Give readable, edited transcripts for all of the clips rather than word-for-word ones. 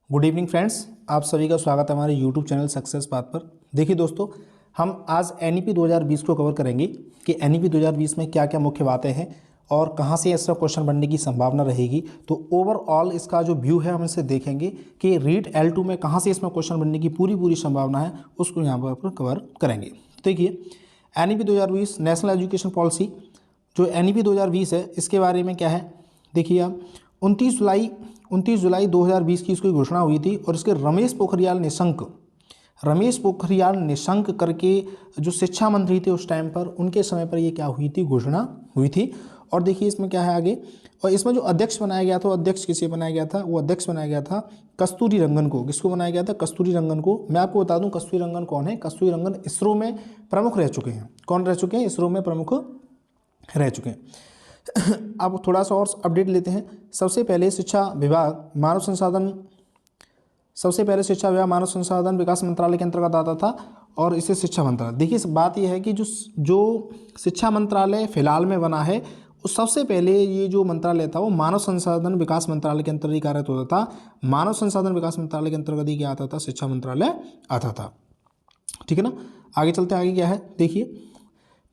Good evening friends, आप सभी का स्वागत है हमारे यूट्यूब चैनल सक्सेस पाथ पर। देखिए दोस्तों, हम आज एनईपी 2020 को कवर करेंगे कि एनईपी 2020 में क्या क्या मुख्य बातें हैं और कहां से इसका क्वेश्चन बनने की संभावना रहेगी। तो ओवरऑल इसका जो व्यू है हम इसे देखेंगे कि रीट L2 में कहां से इसमें क्वेश्चन बनने की पूरी संभावना है, उसको यहाँ पर कवर करेंगे। देखिए, एनईपी 2020 नेशनल एजुकेशन पॉलिसी जो एनईपी 2020 है, इसके बारे में क्या है देखिए आप। 29 जुलाई 2020 की इसकी घोषणा हुई थी और इसके रमेश पोखरियाल निशंक करके जो शिक्षा मंत्री थे उस टाइम पर, उनके समय पर ये क्या हुई थी, घोषणा हुई थी। और देखिए इसमें क्या है आगे, और इसमें जो अध्यक्ष बनाया गया था, वो अध्यक्ष किसे बनाया गया था, वो अध्यक्ष बनाया गया था कस्तूरी रंगन को। किसको बनाया गया था? कस्तूरी रंगन को। मैं आपको बता दूं कस्तूरी रंगन कौन है। कस्तूरी रंगन इसरो में प्रमुख रह चुके हैं। कौन रह चुके हैं? इसरो में प्रमुख रह चुके हैं। अब थोड़ा सा और अपडेट लेते हैं। सबसे पहले शिक्षा विभाग मानव संसाधन विकास मंत्रालय के अंतर्गत आता था और इसे शिक्षा मंत्रालय। देखिए बात यह है कि जो शिक्षा मंत्रालय फिलहाल में बना है, उस सबसे पहले ये जो मंत्रालय था वो मानव संसाधन विकास मंत्रालय के अंतर्गत कार्यरत होता था। मानव संसाधन विकास मंत्रालय के अंतर्गत ही क्या आता था? शिक्षा मंत्रालय आता था। ठीक है ना। आगे चलते हैं, आगे क्या है देखिए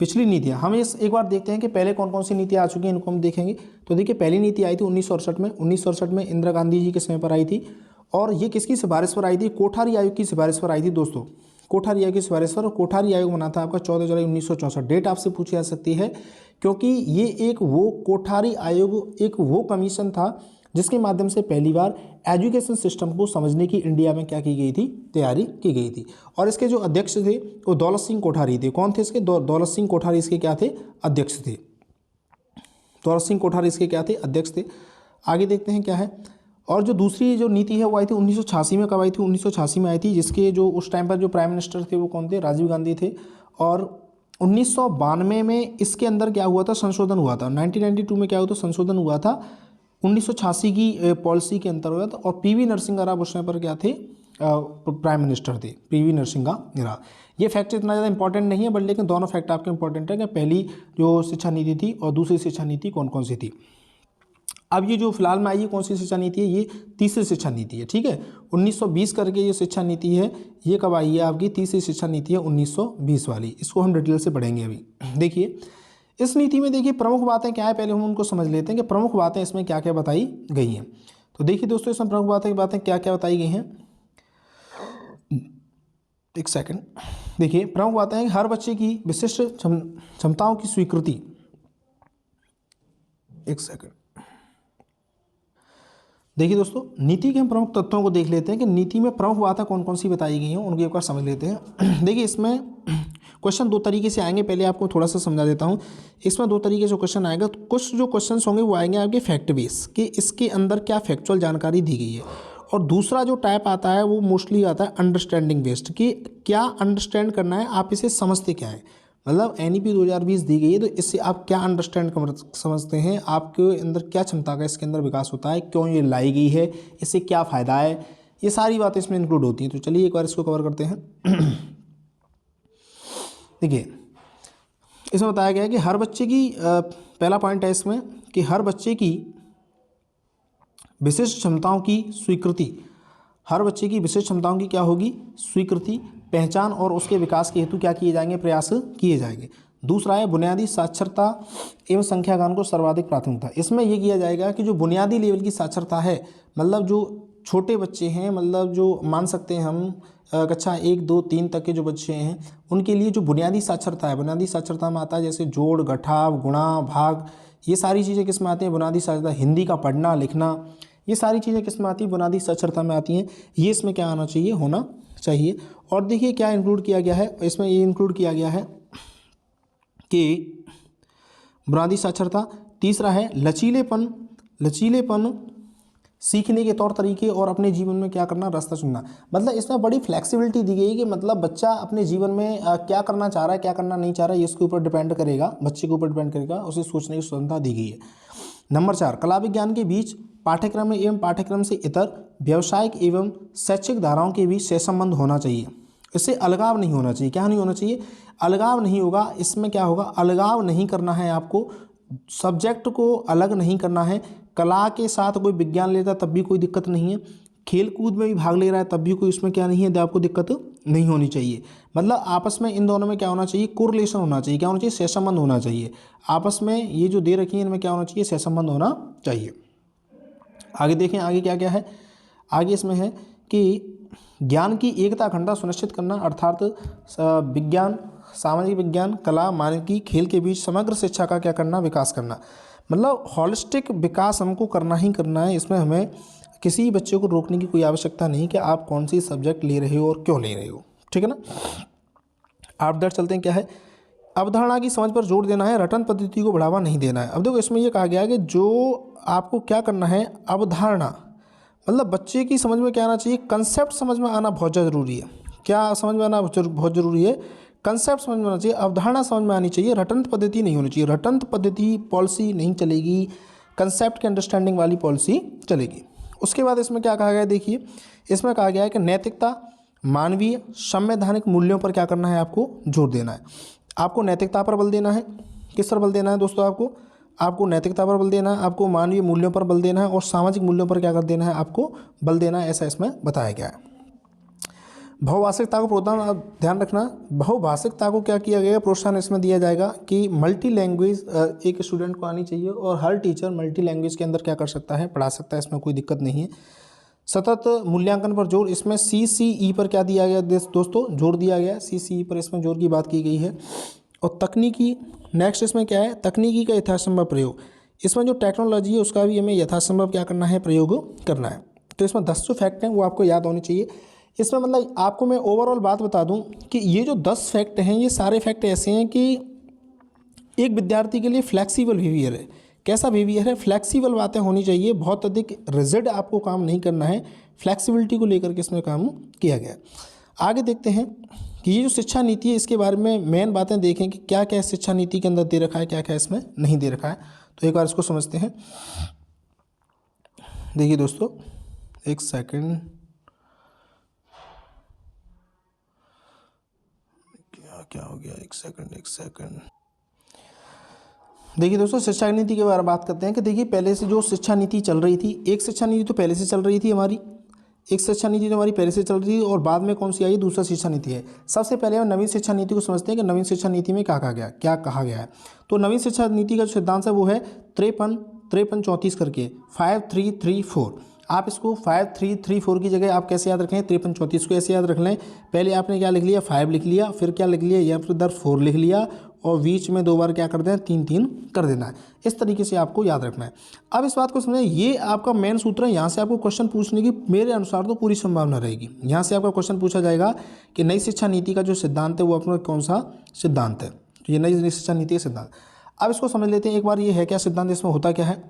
पिछली नीतियाँ। हम इस एक बार देखते हैं कि पहले कौन कौन सी नीतियाँ आ चुकी हैं, इनको हम देखेंगे। तो देखिए पहली नीति आई थी 1968 में इंदिरा गांधी जी के समय पर आई थी। और ये किसकी सिफारिश पर आई थी? कोठारी आयोग की सिफारिश पर आई थी दोस्तों। कोठारी आयोग की सिफारिश पर। कोठारी आयोग बना था आपका 14 जुलाई 1964। डेट आपसे पूछी जा सकती है क्योंकि ये कोठारी आयोग एक वो कमीशन था जिसके माध्यम से पहली बार एजुकेशन सिस्टम को समझने की इंडिया में क्या की गई थी, तैयारी की गई थी। और इसके जो अध्यक्ष थे वो दौलत सिंह कोठारी थे। कौन थे इसके? दौलत सिंह कोठारी इसके क्या थे? अध्यक्ष थे। दौलत सिंह कोठारी इसके क्या थे? अध्यक्ष थे। आगे देखते हैं क्या है। और जो दूसरी जो नीति है वो आई थी 1986 में। कब आई थी? 1986 में आई थी। जिसके जो उस टाइम पर जो प्राइम मिनिस्टर थे वो कौन थे? राजीव गांधी थे। और 1992 में इसके अंदर क्या हुआ था? संशोधन हुआ था। 1992 में क्या हुआ था? संशोधन हुआ था 1986 की पॉलिसी के अंतर्गत। और पीवी नरसिंह राव उस समय पर क्या थे? प्राइम मिनिस्टर थे, पीवी नरसिंह राव। ये फैक्ट इतना ज़्यादा इंपॉर्टेंट नहीं है, बट लेकिन दोनों फैक्ट आपके इंपॉर्टेंट है कि पहली जो शिक्षा नीति थी और दूसरी शिक्षा नीति कौन कौन सी थी। अब ये जो फिलहाल में आई है कौन सी शिक्षा नीति है? ये तीसरी शिक्षा नीति है। ठीक है, 1920 करके ये शिक्षा नीति है, ये कब आई है? आपकी तीसरी शिक्षा नीति है 1920 वाली। इसको हम डिटेल से पढ़ेंगे अभी। देखिए इस नीति में देखिए प्रमुख बातें क्या है, पहले हम उनको समझ लेते हैं कि प्रमुख बातें इसमें क्या क्या बताई गई हैं। तो देखिए दोस्तों, इसमें प्रमुख बातें क्या क्या बताई गई हैं। एक सेकंड। देखिए प्रमुख बातें हैं, हर बच्चे की विशिष्ट क्षमताओं की स्वीकृति। एक सेकंड। देखिए दोस्तों, नीति के हम प्रमुख तत्वों को देख लेते हैं कि नीति में प्रमुख बातें कौन कौन सी बताई गई हैं, उनको एक बार समझ लेते हैं। देखिए इसमें क्वेश्चन दो तरीके से आएंगे, पहले आपको थोड़ा सा समझा देता हूँ। इसमें दो तरीके से क्वेश्चन आएगा। तो कुछ जो क्वेश्चन होंगे वो आएंगे आपके फैक्ट बेस, कि इसके अंदर क्या फैक्चुअल जानकारी दी गई है। और दूसरा जो टाइप आता है वो मोस्टली आता है अंडरस्टैंडिंग बेस्ड, कि क्या अंडरस्टैंड करना है, आप इसे समझते क्या है। मतलब एनईपी 2020 दी गई है तो इससे आप क्या अंडरस्टैंड समझते हैं, आपके अंदर क्या क्षमता का इसके अंदर विकास होता है, क्यों ये लाई गई है, इससे क्या फ़ायदा है, ये सारी बातें इसमें इंक्लूड होती हैं। तो चलिए एक बार इसको कवर करते हैं। देखिए इसमें बताया गया है कि हर बच्चे की पहला पॉइंट है इसमें कि हर बच्चे की विशिष्ट क्षमताओं की स्वीकृति। हर बच्चे की विशिष्ट क्षमताओं की क्या होगी? स्वीकृति, पहचान और उसके विकास के हेतु क्या किए जाएंगे? प्रयास किए जाएंगे। दूसरा है बुनियादी साक्षरता एवं संख्या ज्ञान को सर्वाधिक प्राथमिकता। इसमें यह किया जाएगा कि जो बुनियादी लेवल की साक्षरता है, मतलब जो छोटे बच्चे हैं, मतलब जो मान सकते हैं हम कक्षा 1, 2, 3 तक के जो बच्चे हैं, उनके लिए जो बुनियादी साक्षरता है, बुनियादी साक्षरता में आता है जैसे जोड़, घटाव, गुणा, भाग, ये सारी चीज़ें किस में आती हैं? बुनियादी साक्षरता। हिंदी का पढ़ना लिखना, ये सारी चीज़ें किस में आती हैं? बुनियादी साक्षरता में आती हैं। ये इसमें क्या आना चाहिए? होना चाहिए। और देखिए क्या इंक्लूड किया गया है इसमें, ये इंक्लूड किया गया है कि बुनियादी साक्षरता। तीसरा है लचीलेपन सीखने के तौर तरीके और अपने जीवन में क्या करना? रास्ता चुनना। मतलब इसमें बड़ी फ्लेक्सिबिलिटी दी गई है कि मतलब बच्चा अपने जीवन में क्या करना चाह रहा है, क्या करना नहीं चाह रहा है, इसके ऊपर डिपेंड करेगा, बच्चे के ऊपर डिपेंड करेगा, उसे सोचने की स्वतंत्रता दी गई है। नंबर 4, कला विज्ञान के बीच पाठ्यक्रम एवं पाठ्यक्रम से इतर व्यावसायिक एवं शैक्षिक धाराओं के बीच सहसंबंध होना चाहिए। इससे अलगाव नहीं होना चाहिए। क्या नहीं होना चाहिए? अलगाव नहीं होगा। इसमें क्या होगा? अलगाव नहीं करना है आपको, सब्जेक्ट को अलग नहीं करना है। कला के साथ कोई विज्ञान लेता तब भी कोई दिक्कत नहीं है, खेल कूद में भी भाग ले रहा है तब भी कोई उसमें क्या नहीं है, आपको दिक्कत नहीं होनी चाहिए। मतलब आपस में इन दोनों में क्या होना चाहिए, कोरिलेशन होना चाहिए। क्या होना चाहिए, सहसंबंध होना चाहिए। आपस में ये जो दे रखी है इनमें क्या होना चाहिए, सहसंबंध होना चाहिए। आगे देखें, आगे क्या क्या है। आगे इसमें है कि ज्ञान की एकता अखंडता सुनिश्चित करना, अर्थात विज्ञान, सामाजिक विज्ञान, कला, मानविकी, खेल के बीच समग्र शिक्षा का क्या करना, विकास करना। मतलब हॉलिस्टिक विकास हमको करना ही करना है। इसमें हमें किसी बच्चे को रोकने की कोई आवश्यकता नहीं कि आप कौन सी सब्जेक्ट ले रहे हो और क्यों ले रहे हो, ठीक है ना। आप डर चलते हैं, क्या है, अवधारणा की समझ पर जोर देना है, रटन पद्धति को बढ़ावा नहीं देना है। अब देखो इसमें यह कहा गया है कि जो आपको क्या करना है, अवधारणा, मतलब बच्चे की समझ में क्या आना चाहिए, कंसेप्ट समझ में आना बहुत ज़रूरी है। क्या समझ में आना बहुत ज़रूरी है, कंसेप्ट समझ में आना चाहिए, अवधारणा समझ में आनी चाहिए, रटंत पद्धति नहीं होनी चाहिए। रटंत पद्धति पॉलिसी नहीं चलेगी, कंसेप्ट की अंडरस्टैंडिंग वाली पॉलिसी चलेगी। उसके बाद इसमें क्या कहा गया है, देखिए इसमें कहा गया है कि नैतिकता, मानवीय, संवैधानिक मूल्यों पर क्या करना है, आपको जोर देना है। आपको नैतिकता पर बल देना है। किस पर बल देना है दोस्तों, आपको नैतिकता पर बल देना है, आपको मानवीय मूल्यों पर बल देना है और सामाजिक मूल्यों पर क्या कर देना है, आपको बल देना है। ऐसा इसमें बताया गया है। बहुभाषिकता को प्रोत्साहन, आप ध्यान रखना, बहुभाषिकता को क्या किया गया, प्रोत्साहन इसमें दिया जाएगा कि मल्टी लैंग्वेज एक स्टूडेंट को आनी चाहिए और हर टीचर मल्टी लैंग्वेज के अंदर क्या कर सकता है, पढ़ा सकता है, इसमें कोई दिक्कत नहीं है। सतत मूल्यांकन पर जोर, इसमें CCE पर क्या दिया गया दोस्तों, जोर दिया गया। CCE पर इसमें जोर की बात की गई है। और तकनीकी, नेक्स्ट इसमें क्या है, तकनीकी का यथासंभव प्रयोग। इसमें जो टेक्नोलॉजी है उसका भी हमें यथासंभव क्या करना है, प्रयोग करना है। तो इसमें 10 जो फैक्ट हैं वो आपको याद होने चाहिए। इसमें मतलब आपको मैं ओवरऑल बात बता दूं कि ये जो 10 फैक्ट हैं, ये सारे फैक्ट ऐसे हैं कि एक विद्यार्थी के लिए फ्लैक्सिबल बिहेवियर है। कैसा बिहेवियर है, फ्लैक्सिबल बातें होनी चाहिए, बहुत अधिक रिजिड आपको काम नहीं करना है, फ्लैक्सिबिलिटी को लेकर के इसमें काम किया गया। आगे देखते हैं कि ये जो शिक्षा नीति है इसके बारे में मेन बातें देखें कि क्या क्या शिक्षा नीति के अंदर दे रखा है, क्या क्या इसमें नहीं दे रखा है। तो एक बार इसको समझते हैं। देखिए दोस्तों, एक सेकंड, क्या हो गया, एक सेकंड। देखिए दोस्तों, शिक्षा नीति के बारे में बात करते हैं कि देखिए पहले से जो शिक्षा नीति चल रही थी, एक शिक्षा नीति तो पहले से चल रही थी हमारी, एक शिक्षा नीति तो हमारी पहले से चल रही थी और बाद में कौन सी आई, दूसरा शिक्षा नीति है। सबसे पहले हम नवीन शिक्षा नीति को समझते हैं कि नवीन शिक्षा नीति में क्या कहा गया है। तो नवीन शिक्षा नीति का जो सिद्धांत है वो है 53-34 करके 5334। आप इसको 5334 की जगह आप कैसे याद रखें, 5334 को ऐसे याद रख लें। पहले आपने क्या लिख लिया, 5 लिख लिया, फिर क्या लिख लिया, या फिर इधर 4 लिख लिया और बीच में 2 बार क्या कर देना, 3-3 कर देना है। इस तरीके से आपको याद रखना है। अब इस बात को समझें, ये आपका मेन सूत्र है। यहाँ से आपको क्वेश्चन पूछने की मेरे अनुसार तो पूरी संभावना रहेगी। यहाँ से आपका क्वेश्चन पूछा जाएगा कि नई शिक्षा नीति का जो सिद्धांत है वो अपना कौन सा सिद्धांत है। तो ये नई शिक्षा नीति का सिद्धांत, अब इसको समझ लेते हैं एक बार। ये है क्या सिद्धांत, इसमें होता क्या है।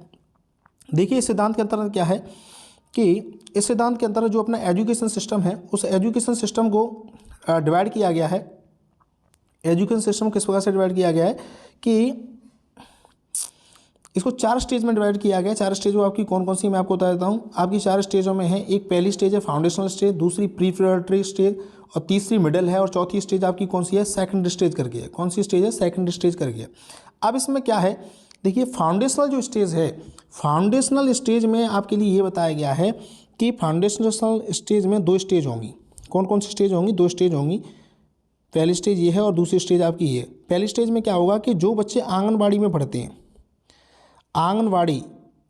देखिए इस सिद्धांत के अंतर्गत क्या है कि इस सिद्धांत के अंतर्गत जो अपना एजुकेशन सिस्टम है, उस एजुकेशन सिस्टम को डिवाइड किया गया है। एजुकेशन सिस्टम किस प्रकार से डिवाइड किया गया है कि इसको 4 स्टेज में डिवाइड किया गया है। 4 स्टेज वो आपकी कौन कौन सी मैं आपको बता देता हूँ। आपकी 4 स्टेजों में है, एक पहली स्टेज है फाउंडेशनल स्टेज, दूसरी प्रीपरेटरी स्टेज और तीसरी मिडिल है और चौथी स्टेज आपकी कौन सी है, सेकंड स्टेज करके है। कौन सी स्टेज है, सेकंड स्टेज करके है। अब इसमें क्या है, देखिए फाउंडेशनल जो स्टेज है, फाउंडेशनल स्टेज में आपके लिए ये बताया गया है कि फाउंडेशनल स्टेज में 2 स्टेज होंगी। कौन कौन सी स्टेज होंगी, 2 स्टेज होंगी। पहली स्टेज ये है और दूसरी स्टेज आपकी ये। पहली स्टेज में क्या होगा कि जो बच्चे आंगनबाड़ी में पढ़ते हैं, आंगनबाड़ी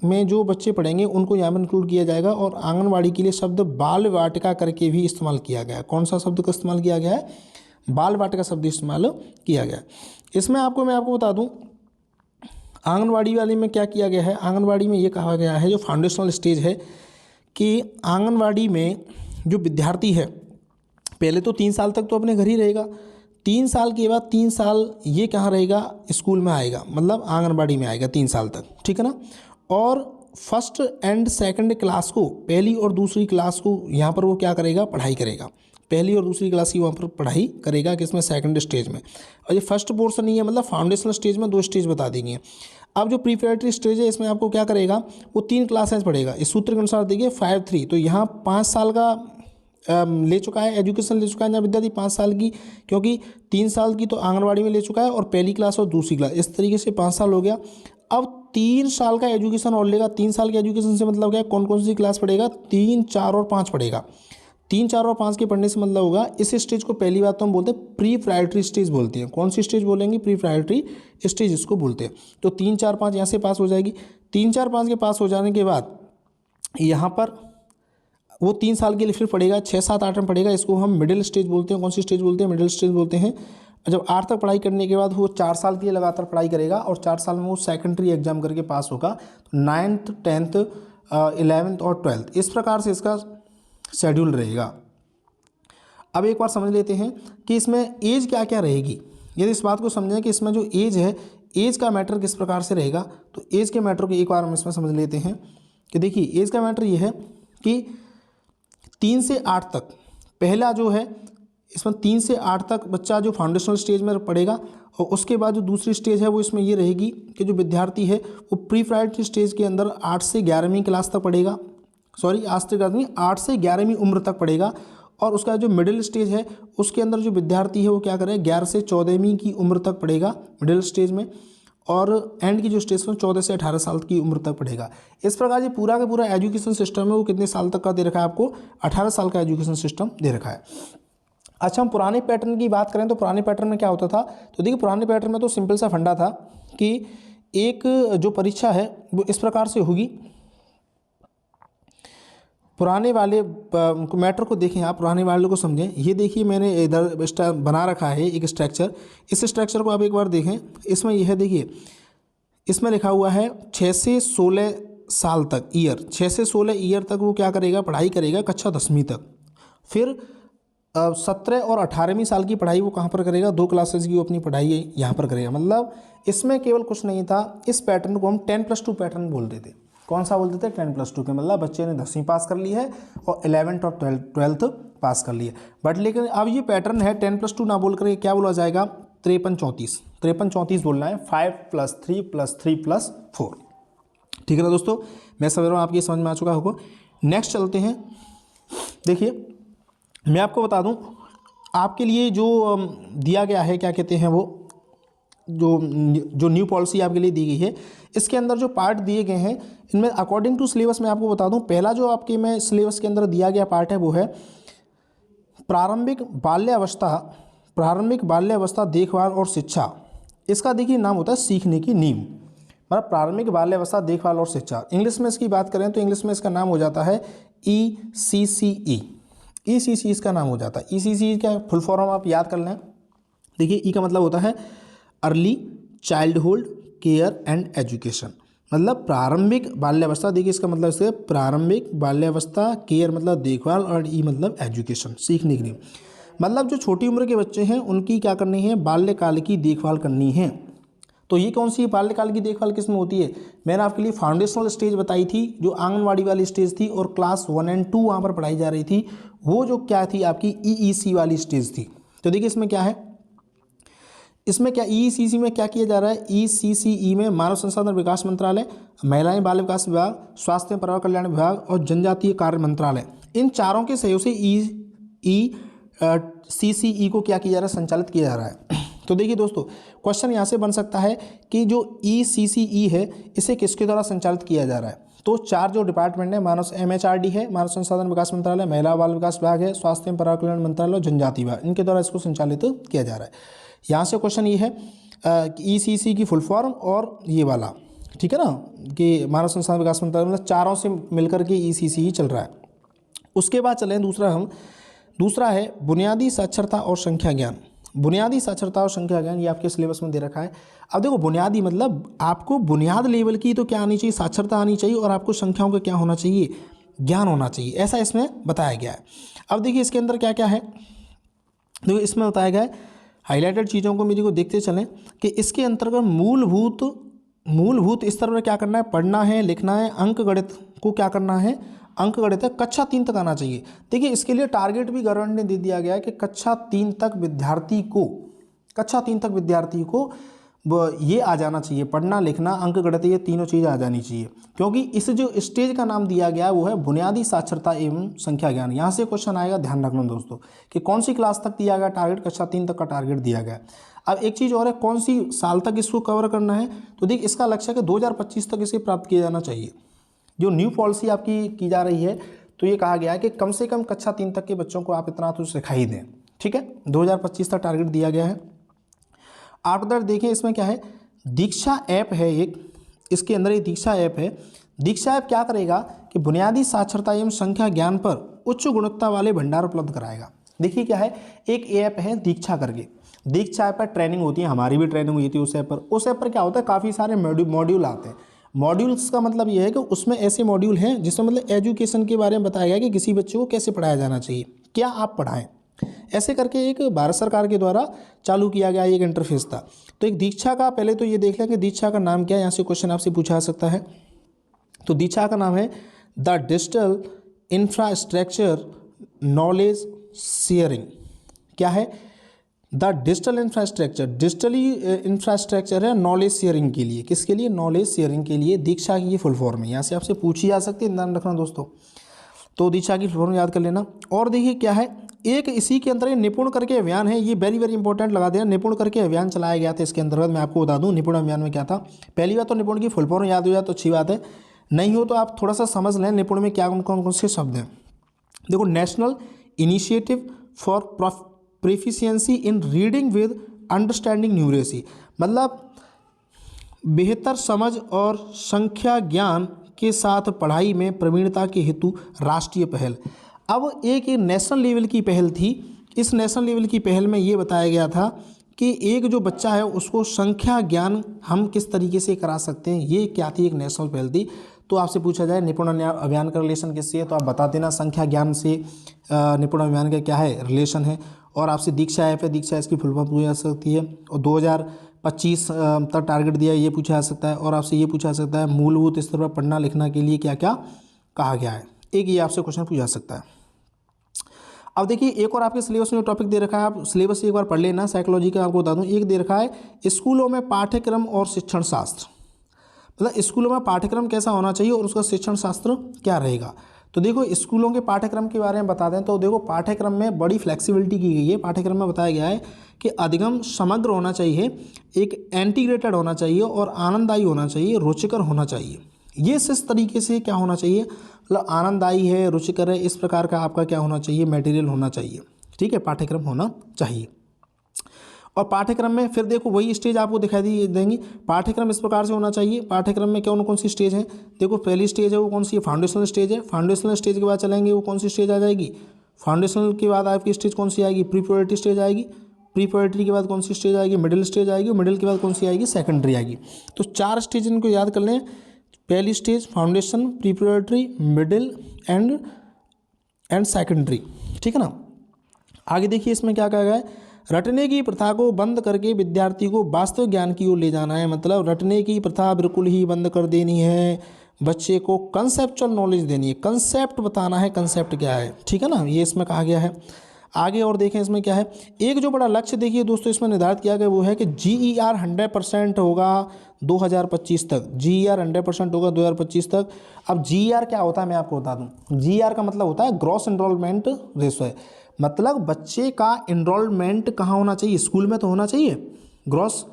में जो बच्चे पढ़ेंगे उनको यहाँ पर इंक्लूड किया जाएगा। और आंगनबाड़ी के लिए शब्द बाल वाटिका करके भी इस्तेमाल किया गया है। कौन सा शब्द का इस्तेमाल किया गया है, बाल वाटिका शब्द इस्तेमाल किया गया है। इसमें मैं आपको बता दूँ आंगनबाड़ी वाले में क्या किया गया है। आंगनबाड़ी में ये कहा गया है, जो फाउंडेशनल स्टेज है, कि आंगनबाड़ी में जो विद्यार्थी है पहले तो 3 साल तक तो अपने घर ही रहेगा। 3 साल के बाद 3 साल ये कहाँ रहेगा, स्कूल में आएगा, मतलब आंगनबाड़ी में आएगा 3 साल तक, ठीक है ना। और फर्स्ट एंड सेकंड क्लास को, पहली और दूसरी क्लास को यहाँ पर वो क्या करेगा, पढ़ाई करेगा। पहली और दूसरी क्लास की वहाँ पर पढ़ाई करेगा, किसमें, सेकंड स्टेज में। और ये फर्स्ट पोर्शन नहीं है, मतलब फाउंडेशनल स्टेज में 2 स्टेज बता देंगे। अब जो प्रीपरेटरी स्टेज है इसमें आपको क्या करेगा, वो 3 क्लासेस पढ़ेगा। इस सूत्र के अनुसार देखिए 5-3, तो यहाँ 5 साल का ले चुका है, एजुकेशन ले चुका है जहाँ विद्यार्थी 5 साल की, क्योंकि 3 साल की तो आंगनबाड़ी में ले चुका है और पहली क्लास और दूसरी क्लास, इस तरीके से 5 साल हो गया। अब 3 साल का एजुकेशन और लेगा। 3 साल के एजुकेशन से मतलब क्या, कौन कौन सी क्लास पढ़ेगा, 3, 4 और 5 पढ़ेगा। 3, 4 और 5 के पढ़ने से मतलब होगा इस स्टेज को पहली बात तो हम बोलते हैं प्री प्रायोरिटी स्टेज बोलते हैं। कौन सी स्टेज बोलेंगे, प्री प्रायोरिटी स्टेज इसको बोलते हैं। तो 3, 4, 5 यहाँ से पास हो जाएगी। 3, 4, 5 के पास हो जाने के बाद यहाँ पर वो 3 साल के लिए फिर पढ़ेगा, 6, 7, 8 में पढ़ेगा। इसको हम मिडिल स्टेज बोलते हैं। कौन सी स्टेज बोलते हैं, मिडिल स्टेज बोलते हैं। जब 8 तक पढ़ाई करने के बाद वो 4 साल के लिए लगातार पढ़ाई करेगा और 4 साल में वो सेकेंडरी एग्जाम करके पास होगा। तो 9th, 10th, 11th और 12th इस प्रकार से इसका शेड्यूल रहेगा। अब एक बार समझ लेते हैं कि इसमें एज क्या क्या रहेगी। यदि इस बात को समझें कि इसमें जो एज है, एज का मैटर किस प्रकार से रहेगा, तो एज के मैटर को एक बार हम इसमें समझ लेते हैं कि देखिए एज का मैटर ये है कि 3 से 8 तक, पहला जो है इसमें 3 से 8 तक बच्चा जो फाउंडेशनल स्टेज में पढ़ेगा और उसके बाद जो दूसरी स्टेज है वो इसमें ये रहेगी कि जो विद्यार्थी है वो प्री प्रायोरिटी स्टेज के अंदर 8 से 11वीं क्लास तक पढ़ेगा, सॉरी 8 से 11वीं उम्र तक पढ़ेगा। और उसका जो मिडिल स्टेज है उसके अंदर जो विद्यार्थी है वो क्या करेगा, 11 से 14वीं की उम्र तक पढ़ेगा मिडिल स्टेज में, और एंड की जो स्टेज है 14 से 18 साल की उम्र तक पढ़ेगा। इस प्रकार ये पूरा का पूरा एजुकेशन सिस्टम है वो कितने साल तक का दे रखा है आपको, 18 साल का एजुकेशन सिस्टम दे रखा है। अच्छा, हम पुराने पैटर्न की बात करें तो पुराने पैटर्न में क्या होता था, तो देखिए पुराने पैटर्न में तो सिंपल सा फंडा था कि एक जो परीक्षा है वो इस प्रकार से होगी। पुराने वाले मैटर को देखें आप, पुराने वाले को समझें। ये देखिए मैंने इधर बना रखा है एक स्ट्रक्चर, इस स्ट्रक्चर को आप एक बार देखें। इसमें यह देखिए, इसमें लिखा हुआ है 6 से 16 साल तक ईयर, 6 से 16 ईयर तक वो क्या करेगा, पढ़ाई करेगा कक्षा 10वीं तक। फिर 17 और 18वीं साल की पढ़ाई वो कहाँ पर करेगा, 2 क्लासेस की वो अपनी पढ़ाई यहाँ पर करेगा। मतलब इसमें केवल कुछ नहीं था, इस पैटर्न को हम 10+2 पैटर्न बोलते थे। कौन सा बोलते थे, 10+2 के मतलब बच्चे ने 10वीं पास कर ली है और 11th और 12th पास कर ली है। बट लेकिन अब ये पैटर्न है 10+2 ना बोल कर क्या बोला जाएगा, 53-34 बोलना है, 5+3+3+4। ठीक है ना दोस्तों, मैं समझ रहा हूँ आपकी समझ में आ चुका होगा। नेक्स्ट चलते हैं। देखिए मैं आपको बता दूं, आपके लिए जो दिया गया है, क्या कहते हैं वो, जो न्यू पॉलिसी आपके लिए दी गई है, इसके अंदर जो पार्ट दिए गए हैं इनमें अकॉर्डिंग टू सिलेबस मैं आपको बता दूं, पहला जो आपके में सिलेबस के अंदर दिया गया पार्ट है वो है प्रारंभिक बाल्यावस्था देखभाल और शिक्षा। इसका देखिए नाम होता है सीखने की नींव, मतलब प्रारंभिक बाल्यावस्था देखभाल और शिक्षा। इंग्लिश में इसकी बात करें तो इंग्लिश में इसका नाम हो जाता है ECCE। ECC इसका नाम हो जाता है। ECC का फुल फॉर्म आप याद कर लें। देखिए ई का मतलब होता है early childhood care and education, मतलब प्रारंभिक बाल्यावस्था। देखिए इसका मतलब इससे प्रारंभिक बाल्यावस्था, केयर मतलब देखभाल और ई मतलब एजुकेशन, सीखने के लिए। मतलब जो छोटी उम्र के बच्चे हैं उनकी क्या करनी है, बाल्यकाल की देखभाल करनी है। तो ये कौन सी बाल्यकाल की देखभाल किस में होती है, मैंने आपके लिए फाउंडेशनल स्टेज बताई थी जो आंगनवाड़ी वाली स्टेज थी और क्लास 1 और 2 वहाँ पर पढ़ाई जा रही थी, वो जो क्या थी आपकी EEC वाली स्टेज थी। तो देखिए इसमें क्या है, इसमें क्या ECC में क्या किया जा रहा है, ECCE में मानव संसाधन विकास मंत्रालय, महिला एवं बाल विकास विभाग, स्वास्थ्य एवं परिवार कल्याण विभाग और जनजातीय कार्य मंत्रालय, इन चारों के सहयोग से ECCE को क्या किया जा रहा है, संचालित किया जा रहा है। तो देखिए दोस्तों क्वेश्चन यहाँ से बन सकता है कि जो ECCE है इसे किसके द्वारा संचालित किया जा रहा है। तो 4 जो डिपार्टमेंट है, MHRD है, मानव संसाधन विकास मंत्रालय, महिला बाल विकास विभाग है, स्वास्थ्य एवं परिवार कल्याण मंत्रालय और जनजाति विभाग, इनके द्वारा इसको संचालित किया जा रहा है। यहाँ से क्वेश्चन ये है कि ECC की फुल फॉर्म और ये वाला, ठीक है ना, कि मानव संसाधन विकास मंत्रालय, मतलब चारों से मिलकर के ECC चल रहा है। उसके बाद चलें दूसरा है बुनियादी साक्षरता और संख्या ज्ञान। बुनियादी साक्षरता और संख्या ज्ञान ये आपके सिलेबस में दे रखा है। अब देखो बुनियादी मतलब आपको बुनियाद लेवल की तो क्या आनी चाहिए, साक्षरता आनी चाहिए, और आपको संख्याओं का क्या होना चाहिए, ज्ञान होना चाहिए, ऐसा इसमें बताया गया है। अब देखिए इसके अंदर क्या क्या है, देखो इसमें बताया गया है, हाईलाइटेड चीज़ों को मेरे को देखते चलें कि इसके अंतर्गत मूलभूत स्तर पर क्या करना है, पढ़ना है, लिखना है, अंक गणित को क्या करना है, अंक गणित है कक्षा 3 तक आना चाहिए। देखिए इसके लिए टारगेट भी गवर्नमेंट ने दे दिया गया है कि कक्षा 3 तक विद्यार्थी को वो ये आ जाना चाहिए, पढ़ना लिखना अंक गणित ये तीनों चीज़ आ जानी चाहिए, क्योंकि इस जो स्टेज का नाम दिया गया है वो है बुनियादी साक्षरता एवं संख्या ज्ञान। यहाँ से क्वेश्चन आएगा, ध्यान रखना दोस्तों कि कौन सी क्लास तक दिया गया टारगेट, कक्षा 3 तक का टारगेट दिया गया है। अब एक चीज़ और है, कौन सी साल तक इसको कवर करना है, तो देख इसका लक्ष्य है कि 2025 तक इसे प्राप्त किया जाना चाहिए। जो न्यू पॉलिसी आपकी की जा रही है तो ये कहा गया है कि कम से कम कक्षा 3 तक के बच्चों को आप इतना तो सिखा ही दें, ठीक है। 2025 तक टारगेट दिया गया है। आफ्टर दैट देखिए इसमें क्या है, दीक्षा ऐप है एक, इसके अंदर एक दीक्षा ऐप है। दीक्षा ऐप क्या करेगा कि बुनियादी साक्षरता एवं संख्या ज्ञान पर उच्च गुणवत्ता वाले भंडार उपलब्ध कराएगा। देखिए क्या है, एक ऐप है दीक्षा करके, दीक्षा ऐप पर ट्रेनिंग होती है, हमारी भी ट्रेनिंग हुई थी उस ऐप पर। उस ऐप पर क्या होता है, काफ़ी सारे मॉड्यूल आते हैं। मॉड्यूल्स का मतलब ये है कि उसमें ऐसे मॉड्यूल हैं जिसमें मतलब एजुकेशन के बारे में बताया गया कि किसी बच्चे को कैसे पढ़ाया जाना चाहिए, क्या आप पढ़ाएं, ऐसे करके एक भारत सरकार के द्वारा चालू किया गया एक इंटरफेस था। तो एक दीक्षा का पहले तो ये देख लें कि दीक्षा का नाम क्या है, यहाँ से क्वेश्चन आपसे पूछा जा सकता है। तो दीक्षा का नाम है the digital infrastructure knowledge sharing. क्या है, the digital infrastructure, digitally infrastructure है नॉलेज शेयरिंग के लिए, किसके लिए, नॉलेज शेयरिंग के लिए। दीक्षा की ये फुल फॉर्म है, यहाँ से आपसे पूछी जा सकती है, ध्यान रखना दोस्तों। तो दीक्षा की फुल फॉर्म याद कर लेना। और देखिए क्या है, एक इसी के अंदर निपुण करके अभियान है, ये वेरी वेरी इंपॉर्टेंट लगा देना, निपुण करके अभियान चलाया गया था। इसके अंतर्गत मैं आपको बता दूं निपुण अभियान में क्या था। पहली बात तो निपुण की फुल फॉर्म याद हो जाए तो अच्छी बात है, नहीं हो तो आप थोड़ा सा समझ लें निपुण में क्या कौन कौन से शब्द हैं। देखो, national initiative for proficiency in reading with understanding numeracy, मतलब बेहतर समझ और संख्या ज्ञान के साथ पढ़ाई में प्रवीणता के हेतु राष्ट्रीय पहल। अब एक नेशनल लेवल की पहल थी। इस नेशनल लेवल की पहल में ये बताया गया था कि एक जो बच्चा है उसको संख्या ज्ञान हम किस तरीके से करा सकते हैं, ये क्या थी, एक नेशनल पहल थी। तो आपसे पूछा जाए निपुण अभियान का रिलेशन किससे है, तो आप बता देना संख्या ज्ञान से निपुण अभियान का क्या है, रिलेशन है। और आपसे दीक्षा ऐप है, दीक्षा इसकी फुल फॉर्म पूछी जा सकती है। और 2025 तक टारगेट दिया है, ये पूछा जा सकता है। और आपसे ये पूछा जा सकता है मूलभूत स्तर पर पढ़ना लिखना के लिए क्या क्या कहा गया है, एक ये आपसे क्वेश्चन पूछा जा सकता है। अब देखिए एक और आपके सिलेबस में टॉपिक दे रखा है, आप सिलेबस एक बार पढ़ लेना। साइकोलॉजी का आपको बता दूं, एक दे रखा है स्कूलों में पाठ्यक्रम और शिक्षण शास्त्र, मतलब स्कूलों में पाठ्यक्रम कैसा होना चाहिए और उसका शिक्षण शास्त्र क्या रहेगा। तो देखो स्कूलों के पाठ्यक्रम के बारे में बता दें तो देखो पाठ्यक्रम में बड़ी फ्लेक्सिबिलिटी की गई है। पाठ्यक्रम में बताया गया है कि अधिगम समग्र होना चाहिए, एक इंटीग्रेटेड होना चाहिए और आनंददायी होना चाहिए, रुचिकर होना चाहिए। ये इस तरीके से क्या होना चाहिए, मतलब आनंददायी है, रुचिकर है, इस प्रकार का आपका क्या होना चाहिए, मटेरियल होना चाहिए, ठीक है, पाठ्यक्रम होना चाहिए। और पाठ्यक्रम में फिर देखो वही स्टेज आपको दिखाई देंगी। पाठ्यक्रम इस प्रकार से होना चाहिए। पाठ्यक्रम में कौन सी स्टेज है, देखो पहली स्टेज है वो कौन सी है, फाउंडेशनल स्टेज है। फाउंडेशनल स्टेज के बाद चलेंगे वो कौन सी स्टेज आ जाएगी, फाउंडेशनल के बाद आपकी स्टेज कौन सी आएगी, प्री प्यूबर्टी स्टेज आएगी। प्री प्यूबर्टी के बाद कौन सी स्टेज आएगी, मिडिल स्टेज आएगी। मिडिल के बाद कौन सी आएगी, सेकेंडरी आएगी। तो 4 स्टेज इनको याद कर लें, पहली stage foundation, pre puberty, middle and secondary, ठीक है ना। आगे देखिए इसमें क्या कहा गया है, रटने की प्रथा को बंद करके विद्यार्थी को वास्तविक ज्ञान की ओर ले जाना है। मतलब रटने की प्रथा बिल्कुल ही बंद कर देनी है, बच्चे को कंसेप्चुअल नॉलेज देनी है, कंसेप्ट बताना है, कंसेप्ट क्या है, ठीक है ना, ये इसमें कहा गया है। आगे और देखें इसमें क्या है, एक जो बड़ा लक्ष्य देखिए दोस्तों इसमें निर्धारित किया गया वो है कि GER 100% होगा 2025 तक। GER 100% होगा 2025 तक। अब GER क्या होता है मैं आपको बता दूं। GER का मतलब होता है ग्रॉस एनरोलमेंट रेशो है, मतलब बच्चे का एनरोलमेंट कहाँ होना चाहिए, स्कूल में तो होना चाहिए। ग्रॉस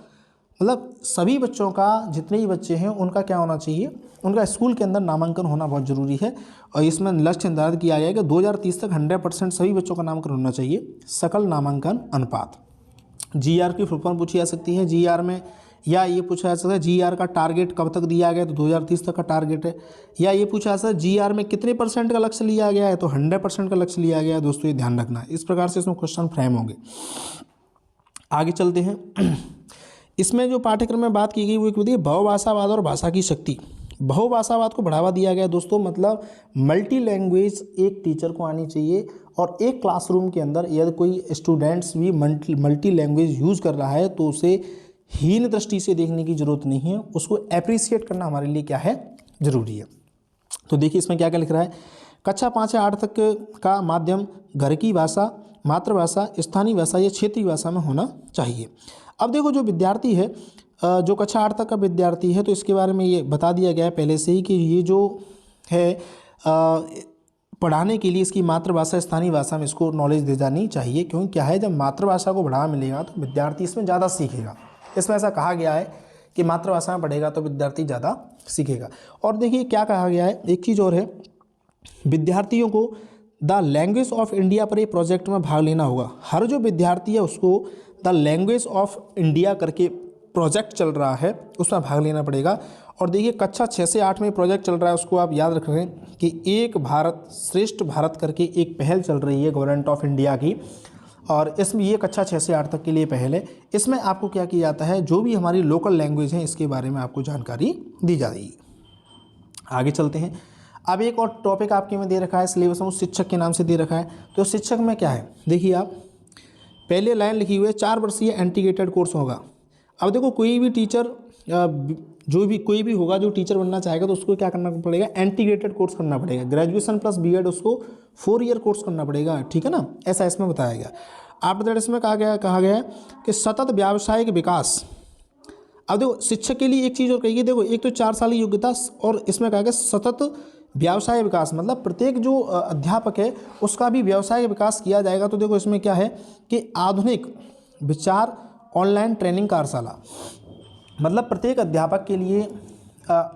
मतलब सभी बच्चों का, जितने भी बच्चे हैं उनका क्या होना चाहिए, उनका स्कूल के अंदर नामांकन होना बहुत ज़रूरी है। और इसमें लक्ष्य निर्धारित किया गया है कि 2030 तक 100% सभी बच्चों का नामांकन होना चाहिए, सकल नामांकन अनुपात। GER की फुल फॉर्म पूछी जा सकती है GER में, या ये पूछा जा सकता है GER का टारगेट कब तक दिया गया, तो 2030 तक का टारगेट है। या ये पूछा जा सकता है GER में कितने % का लक्ष्य लिया गया है, तो 100% का लक्ष्य लिया गया है। दोस्तों ये ध्यान रखना, इस प्रकार से इसमें क्वेश्चन फ्रेम होंगे। आगे चलते हैं। इसमें जो पाठ्यक्रम में बात की गई वो एक होती है बहुभाषावाद और भाषा की शक्ति। बहुभाषावाद को बढ़ावा दिया गया दोस्तों, मतलब मल्टी लैंग्वेज एक टीचर को आनी चाहिए। और एक क्लासरूम के अंदर यदि कोई स्टूडेंट्स भी मल्टी लैंग्वेज यूज़ कर रहा है तो उसे हीन दृष्टि से देखने की जरूरत नहीं है, उसको अप्रिसिएट करना हमारे लिए क्या है, जरूरी है। तो देखिए इसमें क्या क्या लिख रहा है, कक्षा 5 से 8 तक का माध्यम घर की भाषा, मातृभाषा, स्थानीय भाषा या क्षेत्रीय भाषा में होना चाहिए। अब देखो जो विद्यार्थी है जो कक्षा 8 तक का विद्यार्थी है तो इसके बारे में ये बता दिया गया है पहले से ही कि ये जो है पढ़ाने के लिए इसकी मातृभाषा स्थानीय भाषा में इसको नॉलेज दे जानी चाहिए, क्योंकि क्या है, जब मातृभाषा को बढ़ावा मिलेगा तो विद्यार्थी इसमें ज़्यादा सीखेगा। इसमें ऐसा कहा गया है कि मातृभाषा में पढ़ेगा तो विद्यार्थी ज़्यादा सीखेगा। और देखिए क्या कहा गया है, एक चीज़ और है, विद्यार्थियों को द लैंग्वेज ऑफ इंडिया पर एक प्रोजेक्ट में भाग लेना होगा। हर जो विद्यार्थी है उसको द लैंग्वेज ऑफ इंडिया करके प्रोजेक्ट चल रहा है उसमें भाग लेना पड़ेगा। और देखिए कक्षा 6 से 8 में प्रोजेक्ट चल रहा है, उसको आप याद रख रहे हैं कि एक भारत श्रेष्ठ भारत करके एक पहल चल रही है गवर्नमेंट ऑफ इंडिया की, और इसमें ये कक्षा 6 से 8 तक के लिए पहल है। इसमें आपको क्या किया जाता है, जो भी हमारी लोकल लैंग्वेज है इसके बारे में आपको जानकारी दी जा रही है। आगे चलते हैं। अब एक और टॉपिक आपके में दे रखा है सिलेबस में, शिक्षक के नाम से दे रखा है। तो शिक्षक में क्या है, देखिए आप पहले लाइन लिखी हुई है 4 वर्षीय इंटीग्रेटेड कोर्स होगा। अब देखो कोई भी टीचर कोई भी होगा जो टीचर बनना चाहेगा तो उसको क्या करना पड़ेगा, इंटीग्रेटेड कोर्स करना पड़ेगा। ग्रेजुएशन प्लस बीएड उसको 4 ईयर कोर्स करना पड़ेगा, ठीक है ना, ऐसा इसमें बताया गया। आफ्टर दैट इसमें कहा गया कि सतत व्यावसायिक विकास। अब देखो शिक्षक के लिए एक चीज़ और कही, देखो एक तो 4 साल की योग्यता, और इसमें कहा गया सतत व्यवसाय विकास, मतलब प्रत्येक जो अध्यापक है उसका भी व्यवसाय विकास किया जाएगा। तो देखो इसमें क्या है कि आधुनिक विचार ऑनलाइन ट्रेनिंग कार्यशाला, मतलब प्रत्येक अध्यापक के लिए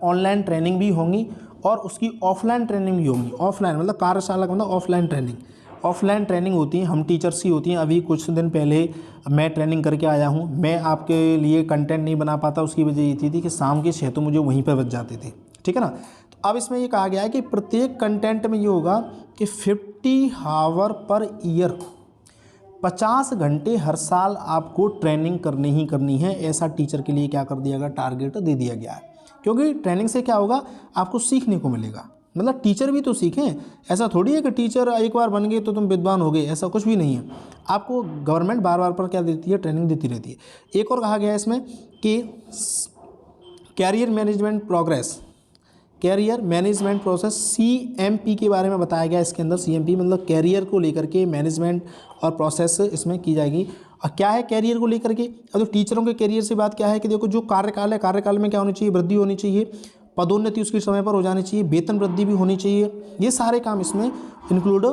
ऑनलाइन ट्रेनिंग भी होंगी और उसकी ऑफलाइन ट्रेनिंग भी होंगी। ऑफलाइन मतलब कार्यशाला का मतलब ऑफलाइन ट्रेनिंग, ऑफलाइन ट्रेनिंग होती है, हम टीचर्स की होती हैं। अभी कुछ दिन पहले मैं ट्रेनिंग करके आया हूँ, मैं आपके लिए कंटेंट नहीं बना पाता, उसकी वजह ये थी कि शाम के 6 तो मुझे वहीं पर बच जाते थे, ठीक है ना। तो अब इसमें ये कहा गया है कि प्रत्येक कंटेंट में ये होगा कि 50 आवर पर ईयर, 50 घंटे हर साल आपको ट्रेनिंग करनी ही करनी है। ऐसा टीचर के लिए क्या कर दिया गया, टारगेट दे दिया गया है। क्योंकि ट्रेनिंग से क्या होगा, आपको सीखने को मिलेगा, मतलब टीचर भी तो सीखें। ऐसा थोड़ी है कि टीचर एक बार बन गए तो तुम विद्वान हो गए, ऐसा कुछ भी नहीं है। आपको गवर्नमेंट बार बार पर क्या देती है, ट्रेनिंग देती रहती है। एक और कहा गया है इसमें कि career management progress, career management process CMP के बारे में बताया गया। इसके अंदर CMP मतलब कैरियर को लेकर के मैनेजमेंट और प्रोसेस इसमें की जाएगी। और क्या है कैरियर को लेकर के, अब तो टीचरों के कैरियर से बात क्या है कि देखो जो कार्यकाल है, कार्यकाल में क्या होनी चाहिए, वृद्धि होनी चाहिए, पदोन्नति उसकी समय पर हो जानी चाहिए, वेतन वृद्धि भी होनी चाहिए, ये सारे काम इसमें इंक्लूड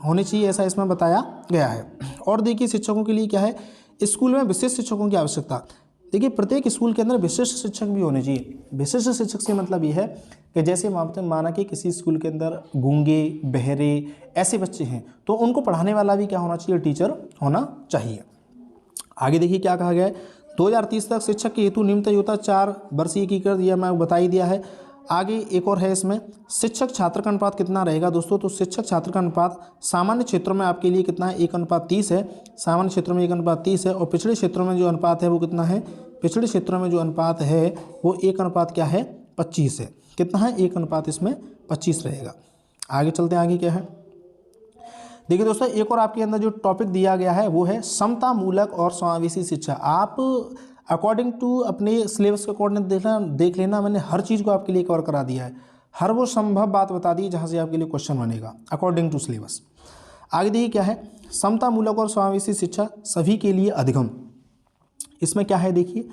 होने चाहिए, ऐसा इसमें बताया गया है। और देखिए शिक्षकों के लिए क्या है, स्कूल में विशिष्ट शिक्षकों की आवश्यकता। देखिए प्रत्येक स्कूल के अंदर विशिष्ट शिक्षक भी होने चाहिए। विशिष्ट शिक्षक से मतलब ये है कि जैसे माना कि किसी स्कूल के अंदर गूंगे, बहरे ऐसे बच्चे हैं तो उनको पढ़ाने वाला भी क्या होना चाहिए, टीचर होना चाहिए। आगे देखिए क्या कहा गया है, 2030 तक शिक्षक के हेतु निम्नतम योग्यता 4 वर्षीय की कर दिया, मैं बता ही दिया है। आगे एक और है इसमें, शिक्षक छात्र का अनुपात कितना रहेगा दोस्तों, तो शिक्षक छात्र का अनुपात सामान्य क्षेत्रों में आपके लिए कितना है, 1:30 है। सामान्य क्षेत्रों में 1:30 है, और पिछड़े क्षेत्रों में जो अनुपात है वो कितना है, पिछड़े क्षेत्रों में जो अनुपात है वो 1:25 है। कितना है, 1 इसमें 25 रहेगा। आगे चलते हैं, आगे क्या है, देखिए दोस्तों एक और आपके अंदर जो टॉपिक दिया गया है वो है समता मूलक और समावेशी शिक्षा। आप अकॉर्डिंग टू अपने सिलेबस के अकॉर्डिंग देख लेना, मैंने हर चीज़ को आपके लिए कवर करा दिया है, हर वो संभव बात बता दी जहाँ से आपके लिए क्वेश्चन बनेगा अकॉर्डिंग टू सिलेबस। आगे देखिए क्या है, समता मूलक और समावेशी शिक्षा सभी के लिए अधिगम। इसमें क्या है देखिए,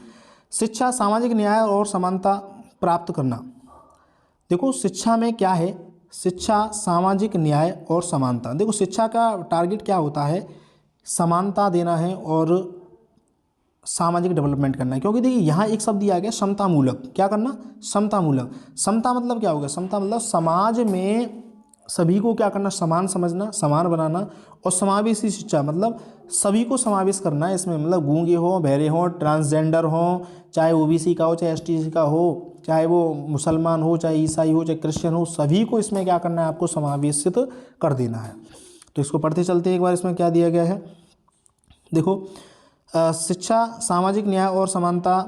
शिक्षा सामाजिक न्याय और समानता प्राप्त करना। देखो शिक्षा में क्या है, शिक्षा सामाजिक न्याय और समानता। देखो शिक्षा का टारगेट क्या होता है, समानता देना है और सामाजिक डेवलपमेंट करना है। क्योंकि देखिए यहाँ एक शब्द दिया गया समता मूलक, क्या करना, समता मूलक। समता मतलब क्या होगा, समता मतलब समाज में सभी को क्या करना, समान समझना, समान बनाना। और समावेशी शिक्षा मतलब सभी को समावेश करना है इसमें, मतलब गूंगे हो, बहरे हो, ट्रांसजेंडर हो, चाहे OBC का हो, चाहे ST का हो, चाहे वो मुसलमान हो, चाहे ईसाई हो, चाहे क्रिश्चियन हो, सभी को इसमें क्या करना है, आपको समावेशित कर देना है। तो इसको पढ़ते चलते एक बार इसमें क्या दिया गया है, देखो शिक्षा सामाजिक न्याय और समानता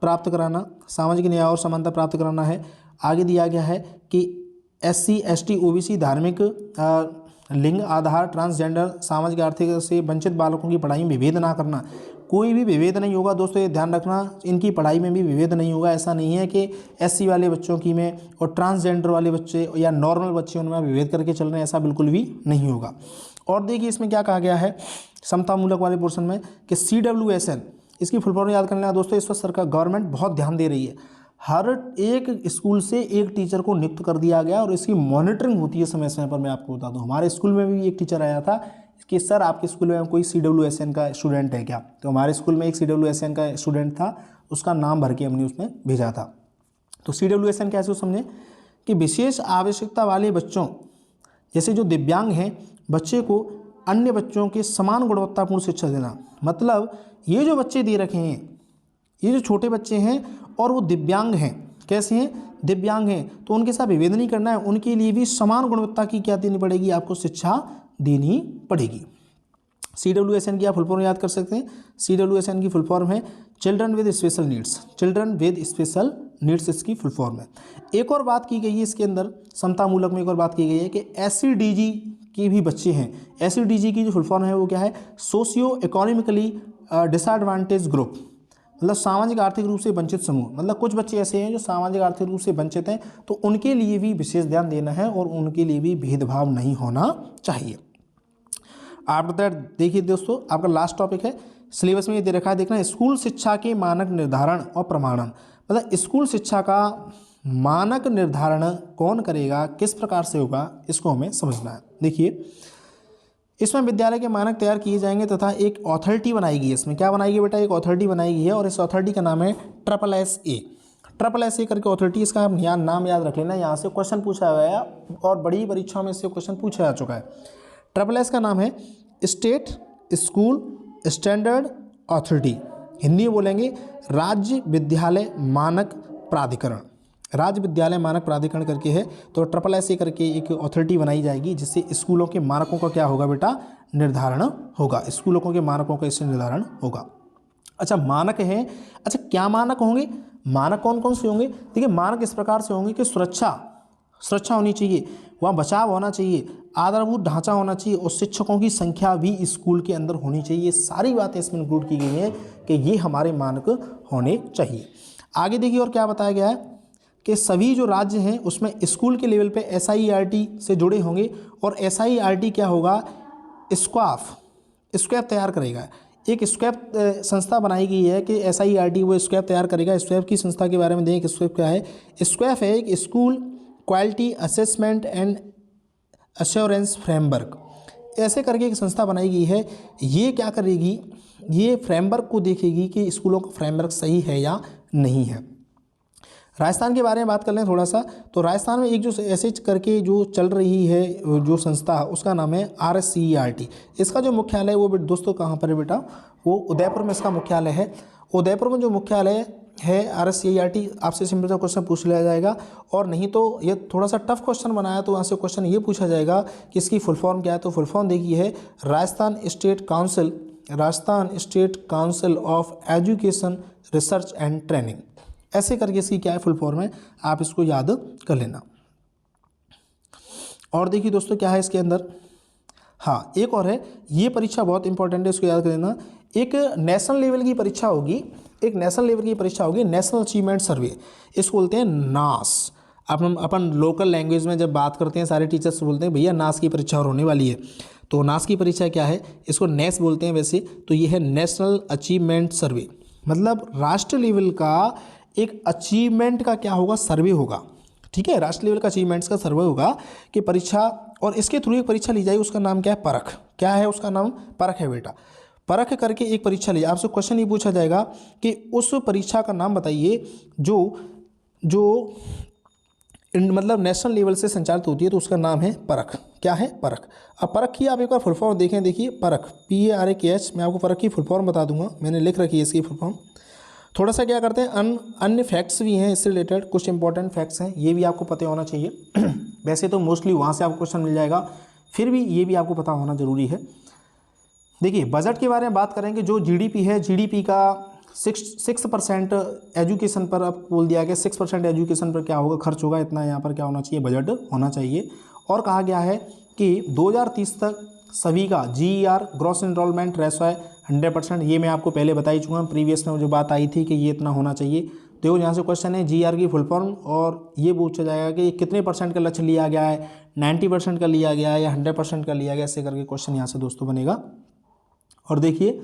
प्राप्त कराना, सामाजिक न्याय और समानता प्राप्त कराना है। आगे दिया गया है कि SC ST OBC धार्मिक लिंग आधार ट्रांसजेंडर सामाजिक आर्थिक से वंचित बालकों की पढ़ाई में विभेद ना करना। कोई भी विभेद नहीं होगा दोस्तों, ये ध्यान रखना, इनकी पढ़ाई में भी विभेद नहीं होगा। ऐसा नहीं है कि SC वाले बच्चों की में और ट्रांसजेंडर वाले बच्चे या नॉर्मल बच्चे उनमें विभेद करके चल रहे हैं, ऐसा बिल्कुल भी नहीं होगा। और देखिए इसमें क्या कहा गया है समतामूलक वाले पोर्शन में कि CWSN इसकी फुल फॉर्म याद कर लेना दोस्तों। इस पर सरकार गवर्नमेंट बहुत ध्यान दे रही है, हर एक स्कूल से एक टीचर को नियुक्त कर दिया गया और इसकी मॉनिटरिंग होती है समय समय पर। मैं आपको बता दूं, हमारे स्कूल में भी एक टीचर आया था कि सर आपके स्कूल में कोई CWSN का स्टूडेंट है क्या, तो हमारे स्कूल में एक CWSN का स्टूडेंट था, उसका नाम भर के हमने उसमें भेजा था। तो CWSN कैसे समझें कि विशेष आवश्यकता वाले बच्चों जैसे जो दिव्यांग हैं बच्चे को अन्य बच्चों के समान गुणवत्तापूर्ण शिक्षा देना। मतलब ये जो बच्चे दे रखे हैं, ये जो छोटे बच्चे हैं और वो दिव्यांग हैं, कैसे हैं, दिव्यांग हैं, तो उनके साथ विभेद नहीं करना है, उनके लिए भी समान गुणवत्ता की क्या देनी पड़ेगी, आपको शिक्षा देनी पड़ेगी। CWSN की आप फुल फॉर्म याद कर सकते हैं। CWSN की फुल फॉर्म है children with special needs, children with special needs इसकी फुल फॉर्म है। एक और बात की गई है इसके अंदर, समतामूलक में एक और बात की गई है कि SCDG के भी बच्चे हैं। SCDG की जो फुल फॉर्म है वो क्या है, सोशियो इकोनॉमिकली डिसएडवांटेज ग्रुप, मतलब सामाजिक आर्थिक रूप से वंचित समूह। मतलब कुछ बच्चे ऐसे हैं जो सामाजिक आर्थिक रूप से वंचित हैं, तो उनके लिए भी विशेष ध्यान देना है और उनके लिए भी भेदभाव नहीं होना चाहिए। आप देखिए दोस्तों, आपका लास्ट टॉपिक है सिलेबस में ये दे रखा है, देखना स्कूल शिक्षा के मानक निर्धारण और प्रमाणन। मतलब स्कूल शिक्षा का मानक निर्धारण कौन करेगा, किस प्रकार से होगा, इसको हमें समझना है। देखिए इसमें विद्यालय के मानक तैयार किए जाएंगे तथा एक अथॉरिटी बनाई गई है। इसमें क्या बनाई गई बेटा, एक अथॉरिटी बनाई गई है और इस अथॉरिटी का नाम है SSSA करके अथॉरिटी। इसका आप नाम याद रख लेना, यहाँ से क्वेश्चन पूछा गया और बड़ी परीक्षाओं में इससे क्वेश्चन पूछा जा चुका है। SSS का नाम है state school standard authority, Hindi में बोलेंगे राज्य विद्यालय मानक प्राधिकरण। राज्य विद्यालय मानक प्राधिकरण करके है, तो SSSA करके एक अथॉरिटी बनाई जाएगी जिससे स्कूलों के मानकों का क्या होगा बेटा, निर्धारण होगा। स्कूलों के मानकों का इससे निर्धारण होगा। अच्छा मानक है, अच्छा क्या मानक होंगे, मानक कौन कौन से होंगे। देखिए मानक इस प्रकार से होंगे कि सुरक्षा होनी चाहिए, वहाँ बचाव होना चाहिए, आधारभूत ढांचा होना चाहिए और शिक्षकों की संख्या भी स्कूल के अंदर होनी चाहिए। ये सारी बातें इसमें इंक्लूड की गई हैं कि ये हमारे मानक होने चाहिए। आगे देखिए और क्या बताया गया है कि सभी जो राज्य हैं उसमें स्कूल के लेवल पे SIERT से जुड़े होंगे और SIERT क्या होगा, स्क्वैप तैयार करेगा। एक स्क्वैप संस्था बनाई गई है कि SIERT वो स्क्वैप तैयार करेगा। स्क्वैप की संस्था के बारे में देखें, स्क्वैप क्या है, स्क्वैप है एक school quality assessment and assurance framework, ऐसे करके एक संस्था बनाई गई है। ये क्या करेगी, ये फ्रेमवर्क को देखेगी कि स्कूलों का फ्रेमवर्क सही है या नहीं है। राजस्थान के बारे में बात कर लें थोड़ा सा, तो राजस्थान में एक जो ऐसे करके जो चल रही है जो संस्था, उसका नाम है RSCERT। इसका जो मुख्यालय वो दोस्तों कहाँ पर है बेटा, वो उदयपुर में इसका मुख्यालय है। उदयपुर में जो मुख्यालय है RSCERT, आपसे सिंपल सा क्वेश्चन पूछ लिया जाएगा, और नहीं तो ये थोड़ा सा टफ क्वेश्चन बनाया तो वहाँ से क्वेश्चन ये पूछा जाएगा कि इसकी फुल फॉर्म क्या है। तो फुल फॉर्म देखिए है Rajasthan state council of education research and training, ऐसे करके इसकी क्या है फुल फॉर्म है, आप इसको याद कर लेना। और देखिए दोस्तों क्या है इसके अंदर, हाँ एक और है, ये परीक्षा बहुत इंपॉर्टेंट है, इसको याद कर लेना। एक नेशनल लेवल की परीक्षा होगी, नेशनल अचीवमेंट सर्वे, इसको बोलते हैं नास। अपन लोकल लैंग्वेज में जब बात करते हैं सारे टीचर्स बोलते हैं भैया नास की परीक्षा और होने वाली है, तो नास की परीक्षा क्या है, इसको नेस बोलते हैं वैसे, तो ये है नेशनल अचीवमेंट सर्वे। मतलब राष्ट्रीय लेवल का एक अचीवमेंट का क्या होगा, सर्वे होगा, ठीक है, राष्ट्रीय लेवल का अचीवमेंट्स का सर्वे होगा कि परीक्षा, और इसके थ्रू एक परीक्षा ली जाएगी, उसका नाम क्या है, परख। क्या है उसका नाम, परख है बेटा। परख करके एक परीक्षा ली, आपसे क्वेश्चन ये पूछा जाएगा कि उस परीक्षा का नाम बताइए जो मतलब नेशनल लेवल से संचालित होती है, तो उसका नाम है परख। क्या है, परख। अब परख की आप एक बार फुल फॉर्म देखें, देखिए परख PARKH, मैं आपको परख की फुल फॉर्म बता दूंगा, मैंने लिख रखी है इसकी फुल फॉर्म। थोड़ा सा क्या करते हैं, अन्य फैक्ट्स भी हैं इससे रिलेटेड, कुछ इंपॉर्टेंट फैक्ट्स हैं, ये भी आपको पता होना चाहिए। वैसे तो मोस्टली वहाँ से आपको क्वेश्चन मिल जाएगा, फिर भी ये भी आपको पता होना जरूरी है। देखिए बजट के बारे में बात करेंगे, जो GDP है, GDP का 6% एजुकेशन पर अब बोल दिया गया, 6% एजुकेशन पर क्या होगा, खर्च होगा, इतना यहाँ पर क्या होना चाहिए, बजट होना चाहिए। और कहा गया है कि 2030 तक सभी का GER ग्रॉस एनरोलमेंट रेशो है 100%। ये मैं आपको पहले बता ही चुका, प्रीवियस में जो बात आई थी कि ये इतना होना चाहिए। देखो यहाँ से क्वेश्चन है GER की फुल फॉर्म, और ये पूछा जाएगा कि कितने % का लक्ष्य लिया गया है, 90% का लिया गया है या 100% का लिया गया, ऐसे करके क्वेश्चन यहाँ से दोस्तों बनेगा। और देखिए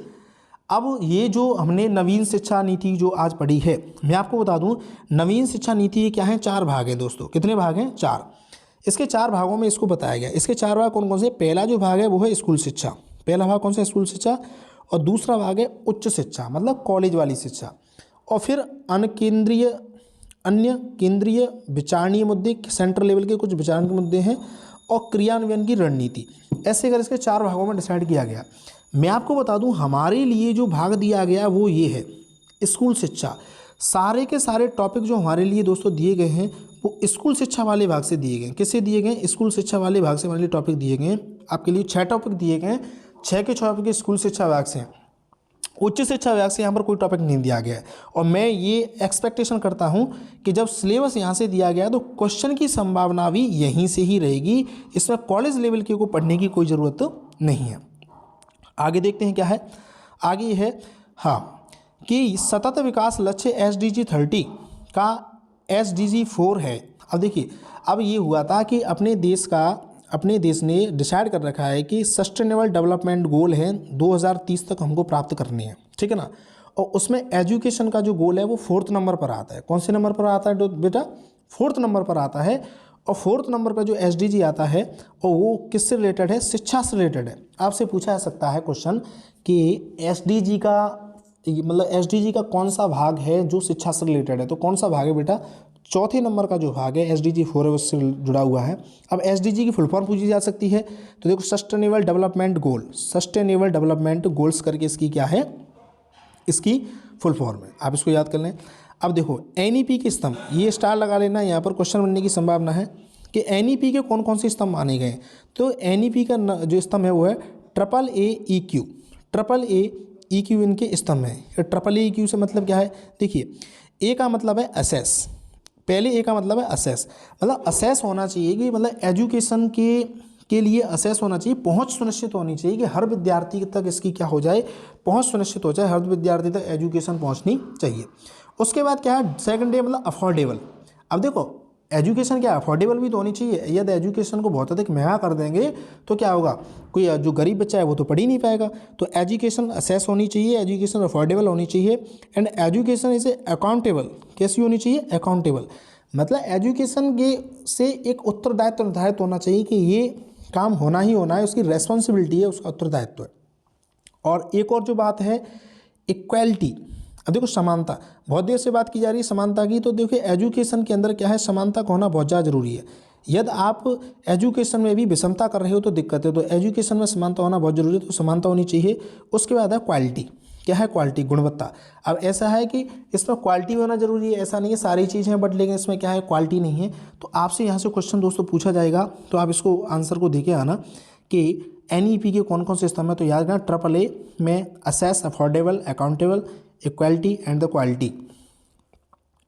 अब ये जो हमने नवीन शिक्षा नीति जो आज पढ़ी है, मैं आपको बता दूं नवीन शिक्षा नीति ये क्या है, 4 भाग हैं दोस्तों। कितने भाग हैं? 4। इसके 4 भागों में इसको बताया गया। इसके 4 भाग कौन कौन से? पहला जो भाग है वो है स्कूल शिक्षा। पहला भाग कौन सा? स्कूल शिक्षा। और दूसरा भाग है उच्च शिक्षा, मतलब कॉलेज वाली शिक्षा। और फिर अन्य केंद्रीय विचारणीय मुद्दे, सेंट्रल लेवल के कुछ विचारण के मुद्दे हैं, और क्रियान्वयन की रणनीति। ऐसे कर इसके 4 भागों में डिसाइड किया गया। मैं आपको बता दूं हमारे लिए जो भाग दिया गया वो ये है स्कूल शिक्षा। सारे के सारे टॉपिक जो हमारे लिए दोस्तों दिए गए हैं वो स्कूल शिक्षा वाले भाग से दिए गए हैं। किससे दिए गए? स्कूल शिक्षा वाले भाग से हमारे लिए टॉपिक दिए गए हैं। आपके लिए 6 टॉपिक दिए गए हैं, 6 के 6 टॉपिक स्कूल शिक्षा विभाग से हैं। उच्च शिक्षा विभाग से यहाँ पर कोई टॉपिक नहीं दिया गया है। और मैं ये एक्सपेक्टेशन करता हूँ कि जब सिलेबस यहाँ से दिया गया तो क्वेश्चन की संभावना भी यहीं से ही रहेगी। इसमें कॉलेज लेवल के को पढ़ने की कोई ज़रूरत नहीं है। आगे देखते हैं क्या है। आगे ये है कि सतत विकास लक्ष्य SDG 30 का SDG 4 है। अब देखिए, अब ये हुआ था कि अपने देश ने डिसाइड कर रखा है कि सस्टेनेबल डेवलपमेंट गोल है 2030 तक हमको प्राप्त करने हैं, ठीक है ना। और उसमें एजुकेशन का जो गोल है वो 4th नंबर पर आता है। कौन से नंबर पर आता है बेटा? 4th नंबर पर आता है। और 4th नंबर पर जो SDG आता है और वो किससे रिलेटेड है? शिक्षा से रिलेटेड है। आपसे पूछा जा सकता है क्वेश्चन कि SDG का कौन सा भाग है जो शिक्षा से रिलेटेड है? तो कौन सा भाग है बेटा? 4थे नंबर का जो भाग है SDG 4 है उससे जुड़ा हुआ है। अब SDG की फुल फॉर्म पूछी जा सकती है, तो देखो सस्टेनेबल डेवलपमेंट गोल्स करके इसकी क्या है, इसकी फुल फॉर्म है। आप इसको याद कर लें। अब देखो NEP के स्तंभ, ये स्टार लगा लेना, यहाँ पर क्वेश्चन बनने की संभावना है कि NEP के कौन कौन से स्तंभ माने गए। तो NEP का जो स्तंभ है वो है AAEQ इनके स्तंभ है। AAEQ से मतलब क्या है? देखिए, A का मतलब है असेस। पहले A का मतलब है असेस, मतलब असेस होना चाहिए कि मतलब एजुकेशन के लिए असेस होना चाहिए, पहुंच सुनिश्चित होनी चाहिए कि हर विद्यार्थी तक इसकी क्या हो जाए, पहुंच सुनिश्चित हो जाए, हर विद्यार्थी तक एजुकेशन पहुंचनी चाहिए। उसके बाद क्या है? सेकंड डे मतलब अफोर्डेबल। अब देखो एजुकेशन क्या अफोर्डेबल भी तो होनी चाहिए। यदि एजुकेशन को बहुत अधिक महंगा कर देंगे तो क्या होगा? कोई जो गरीब बच्चा है वो तो पढ़ ही नहीं पाएगा। तो एजुकेशन असेस होनी चाहिए, एजुकेशन अफोर्डेबल होनी चाहिए, एंड एजुकेशन इज अकाउंटेबल। कैसी होनी चाहिए? अकाउंटेबल, मतलब एजुकेशन के से एक उत्तरदायित्व निर्धारित होना चाहिए कि ये काम होना ही होना है, उसकी रेस्पॉन्सिबिलिटी है, उसका उत्तरदायित्व है। और एक और जो बात है इक्वालिटी। अब देखो समानता, बहुत देर से बात की जा रही है समानता की, तो देखिए एजुकेशन के अंदर क्या है, समानता का होना बहुत ज़्यादा जरूरी है। यदि आप एजुकेशन में भी विषमता कर रहे हो तो दिक्कत है, तो एजुकेशन में समानता होना बहुत जरूरी है, तो समानता होनी चाहिए। उसके बाद है क्वालिटी। क्या है? क्वालिटी, गुणवत्ता। अब ऐसा है कि इसमें क्वालिटी होना जरूरी है, ऐसा नहीं है सारी चीज़ें हैं बट लेकिन इसमें क्या है? क्वालिटी नहीं है। तो आपसे यहाँ से क्वेश्चन दोस्तों पूछा जाएगा, तो आप इसको आंसर को देके आना कि NEP के कौन कौन से स्तंभ है। तो याद रखना AAA में assess, affordable, accountable, equality and the quality.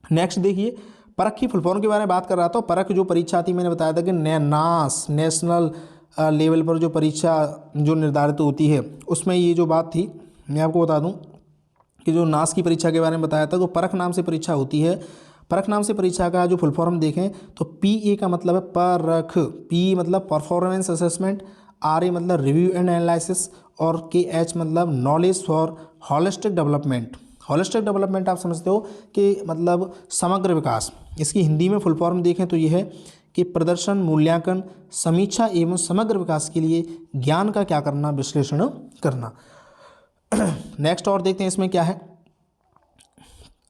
Next देखिए, परख की फुल फॉर्म के बारे में बात कर रहा था। परख जो परीक्षा थी, मैंने बताया था कि नास नेशनल लेवल पर जो परीक्षा जो निर्धारित होती है उसमें ये जो बात थी, मैं आपको बता दूं कि जो नास की परीक्षा के बारे में बताया था, तो परख नाम से परीक्षा होती है। परख नाम से परीक्षा का जो फुल फॉर्म देखें तो PA का मतलब है परख, P मतलब परफॉर्मेंस असेसमेंट, RA मतलब रिव्यू एंड एनालिसिस, और KH मतलब knowledge for holistic development. Holistic development आप समझते हो कि मतलब समग्र विकास। इसकी हिंदी में फुल फॉर्म देखें तो ये है कि प्रदर्शन, मूल्यांकन, समीक्षा एवं समग्र विकास के लिए ज्ञान का क्या करना, विश्लेषण करना। नेक्स्ट और देखते हैं इसमें क्या है।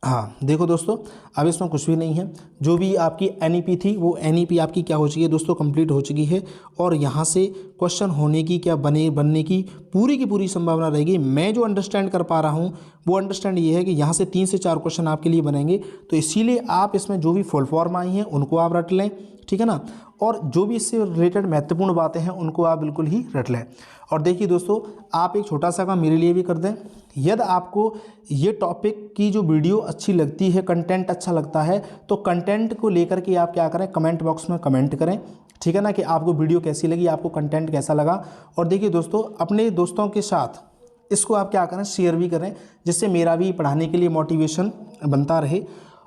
हाँ देखो दोस्तों, अब इसमें कुछ भी नहीं है। जो भी आपकी NEP थी वो NEP आपकी क्या हो चुकी है दोस्तों, कंप्लीट हो चुकी है। और यहाँ से क्वेश्चन होने की क्या बनने की पूरी संभावना रहेगी। मैं जो अंडरस्टैंड कर पा रहा हूँ वो अंडरस्टैंड ये है कि यहाँ से 3 से 4 क्वेश्चन आपके लिए बनेंगे। तो इसीलिए आप इसमें जो भी फुल फॉर्म आई हैं उनको आप रट लें, ठीक है ना। और जो भी इससे रिलेटेड महत्वपूर्ण बातें हैं उनको आप बिल्कुल ही रट लें। और देखिए दोस्तों, आप एक छोटा सा काम मेरे लिए भी कर दें। यदि आपको ये टॉपिक की जो वीडियो अच्छी लगती है, कंटेंट अच्छा लगता है, तो कंटेंट को लेकर के आप क्या करें, कमेंट बॉक्स में कमेंट करें, ठीक है ना, कि आपको वीडियो कैसी लगी, आपको कंटेंट कैसा लगा। और देखिए दोस्तों, अपने दोस्तों के साथ इसको आप क्या करें, शेयर भी करें, जिससे मेरा भी पढ़ाने के लिए मोटिवेशन बनता रहे।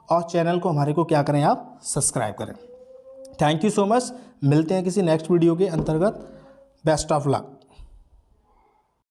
और चैनल को हमारे को क्या करें, आप सब्सक्राइब करें। Thank you so much. मिलते हैं किसी नेक्स्ट वीडियो के अंतर्गत। Best of luck.